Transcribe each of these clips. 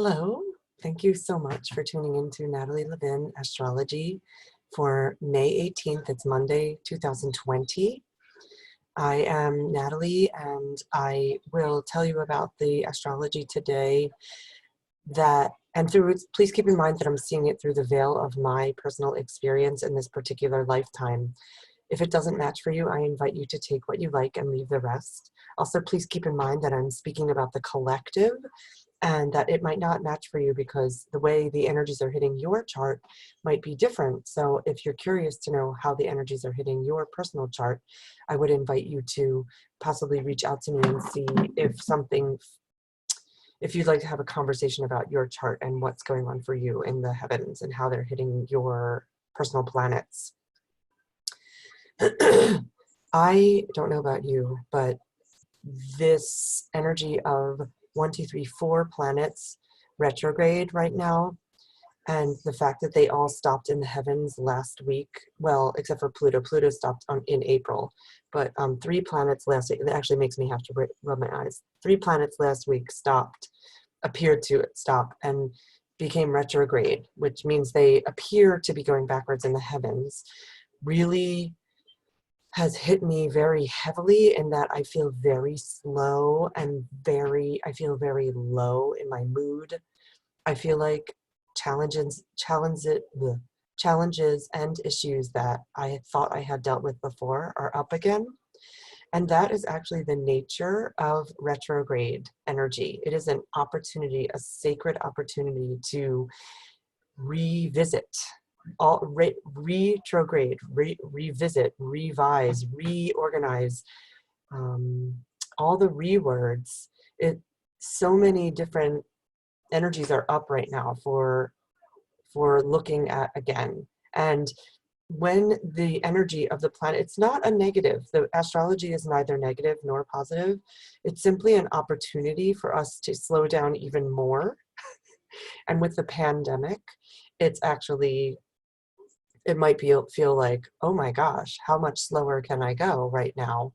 Hello, thank you so much for tuning in to Natalie Levin Astrology for May 18th. It's Monday, 2020. I am Natalie, and I will tell you about the astrology today please keep in mind that I'm seeing it through the veil of my personal experience in this particular lifetime. If it doesn't match for you, I invite you to take what you like and leave the rest. Also, please keep in mind that I'm speaking about the collective and that it might not match for you because the way the energies are hitting your chart might be different. So if you're curious to know how the energies are hitting your personal chart, I would invite you to possibly reach out to me and see if you'd like to have a conversation about your chart and what's going on for you in the heavens and how they're hitting your personal planets. I don't know about you, but this energy of 1, 2, 3, 4 planets retrograde right now, and the fact that they all stopped in the heavens last week, well, except for Pluto. Pluto stopped in April, but 3 planets last week, it actually makes me have to rub my eyes. 3 planets last week appeared to stop and became retrograde, which means they appear to be going backwards in the heavens. Really has hit me very heavily in that I feel very slow and I feel very low in my mood. I feel like challenges and issues that I thought I had dealt with before are up again. And that is actually the nature of retrograde energy. It is an opportunity, a sacred opportunity to revisit, retrograde, revisit, revise, reorganize, all the words. So many different energies are up right now for looking at again. And when the energy of the planet, it's not a negative. The astrology is neither negative nor positive. It's simply an opportunity for us to slow down even more. And with the pandemic, it might feel like, oh my gosh, how much slower can I go right now?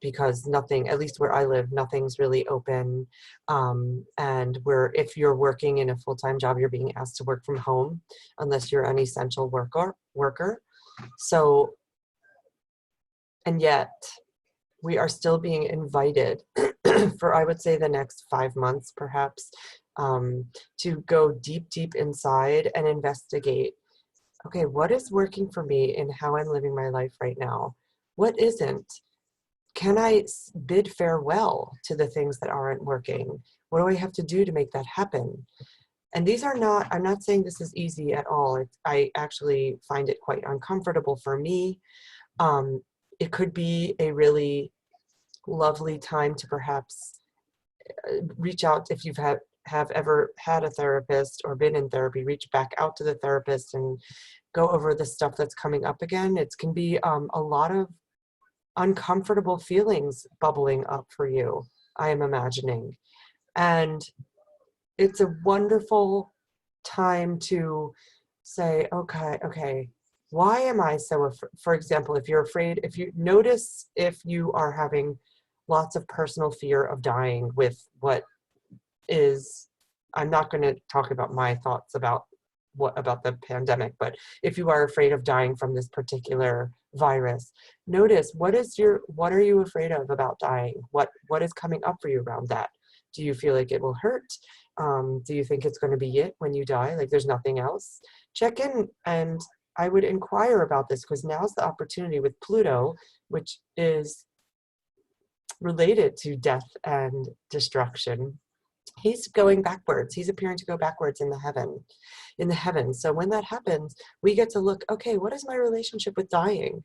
Because nothing, at least where I live, nothing's really open. And if you're working in a full-time job, you're being asked to work from home unless you're an essential worker. So, and yet we are still being invited for, I would say, the next 5 months, perhaps, to go deep inside and investigate, okay, what is working for me in how I'm living my life right now? What isn't? Can I bid farewell to the things that aren't working? What do I have to do to make that happen? And I'm not saying this is easy at all. I actually find it quite uncomfortable for me. It could be a really lovely time to perhaps reach out. If you've have ever had a therapist or been in therapy, reach back out to the therapist and go over the stuff that's coming up again. It can be a lot of uncomfortable feelings bubbling up for you, I am imagining. And it's a wonderful time to say, okay, why am I so for example, if you're afraid, if you notice if you are having lots of personal fear of dying with what is, I'm not going to talk about my thoughts about the pandemic, but if you are afraid of dying from this particular virus, notice what are you afraid of about dying? What is coming up for you around that? Do you feel like it will hurt? Do you think it's going to be it when you die? Like there's nothing else? Check in, and I would inquire about this because now's the opportunity with Pluto, which is related to death and destruction. He's going backwards. He's appearing to go backwards in the heavens. So when that happens, we get to look, okay, what is my relationship with dying?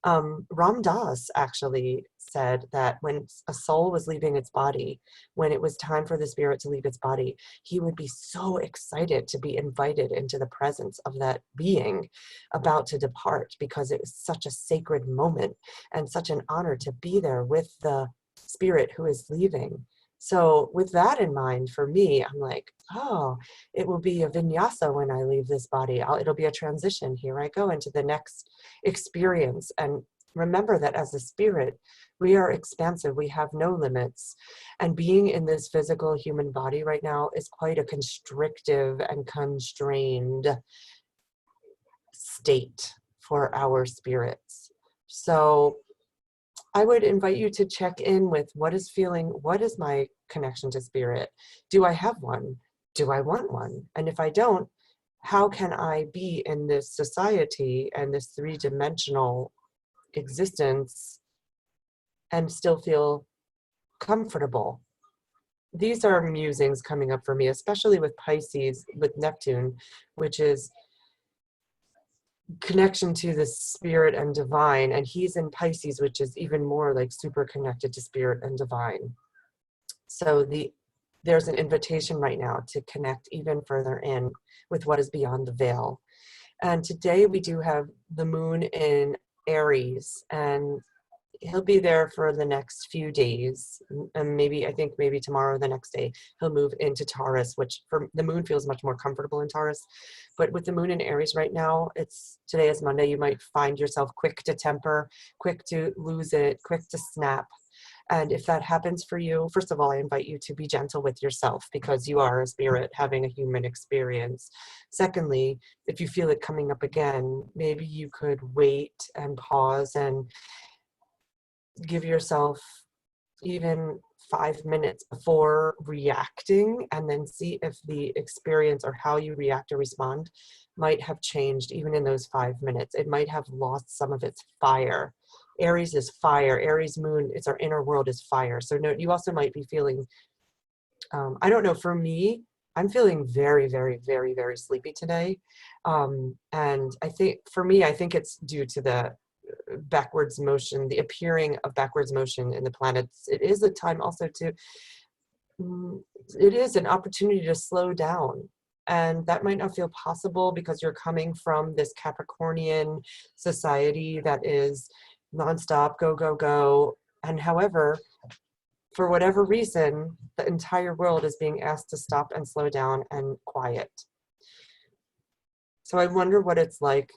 Ram Dass actually said that when a soul was leaving its body, when it was time for the spirit to leave its body, he would be so excited to be invited into the presence of that being about to depart, because it was such a sacred moment and such an honor to be there with the spirit who is leaving. So with that in mind, for me, I'm like, oh, it will be a vinyasa when I leave this body. It'll be a transition. Here I go into the next experience. And remember that as a spirit, we are expansive. We have no limits. And being in this physical human body right now is quite a constrictive and constrained state for our spirits. So I would invite you to check in with what is my connection to spirit? Do I have one? Do I want one? And if I don't, how can I be in this society and this three-dimensional existence and still feel comfortable? These are musings coming up for me, especially with Pisces, with Neptune, which is connection to the spirit and divine, and he's in Pisces, which is even more like super connected to spirit and divine. So there's an invitation right now to connect even further in with what is beyond the veil. And today we do have the moon in Aries, and he'll be there for the next few days, and I think maybe tomorrow, the next day, he'll move into Taurus, which for the moon feels much more comfortable in Taurus. But with the moon in Aries right now, today is Monday, you might find yourself quick to temper, quick to lose it, quick to snap. And if that happens for you, first of all, I invite you to be gentle with yourself, because you are a spirit having a human experience. Secondly, if you feel it coming up again, maybe you could wait and pause and give yourself even 5 minutes before reacting, and then see if the experience or how you react or respond might have changed even in those 5 minutes. It might have lost some of its fire. Aries is fire. Aries moon, it's our inner world, is fire. So no, you also might be feeling, I don't know, for me, I'm feeling very, very, very, very sleepy today. And I think for me, I think it's due to the backwards motion, the appearing of backwards motion in the planets. It is a time also it is an opportunity to slow down. And that might not feel possible because you're coming from this Capricornian society that is nonstop, go, go, go. And however, for whatever reason, the entire world is being asked to stop and slow down and quiet. So I wonder what it's like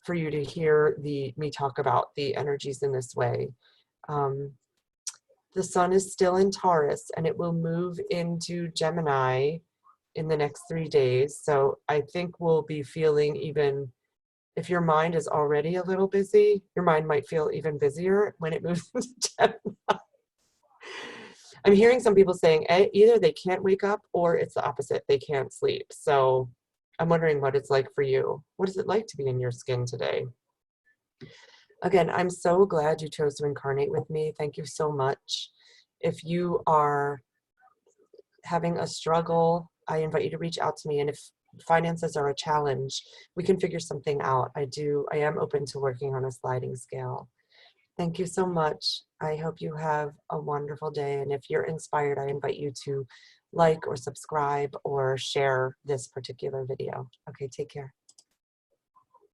for you to hear me talk about the energies in this way. The sun is still in Taurus, and it will move into Gemini in the next 3 days. So I think we'll be feeling, even if your mind is already a little busy, your mind might feel even busier when it moves into Gemini. I'm hearing some people saying either they can't wake up or it's the opposite, they can't sleep. So I'm wondering what it's like for you. What is it like to be in your skin today? Again, I'm so glad you chose to incarnate with me. Thank you so much. If you are having a struggle, I invite you to reach out to me. And if finances are a challenge, we can figure something out. I am open to working on a sliding scale. Thank you so much. I hope you have a wonderful day. And if you're inspired, I invite you to like or subscribe or share this particular video. Okay, take care.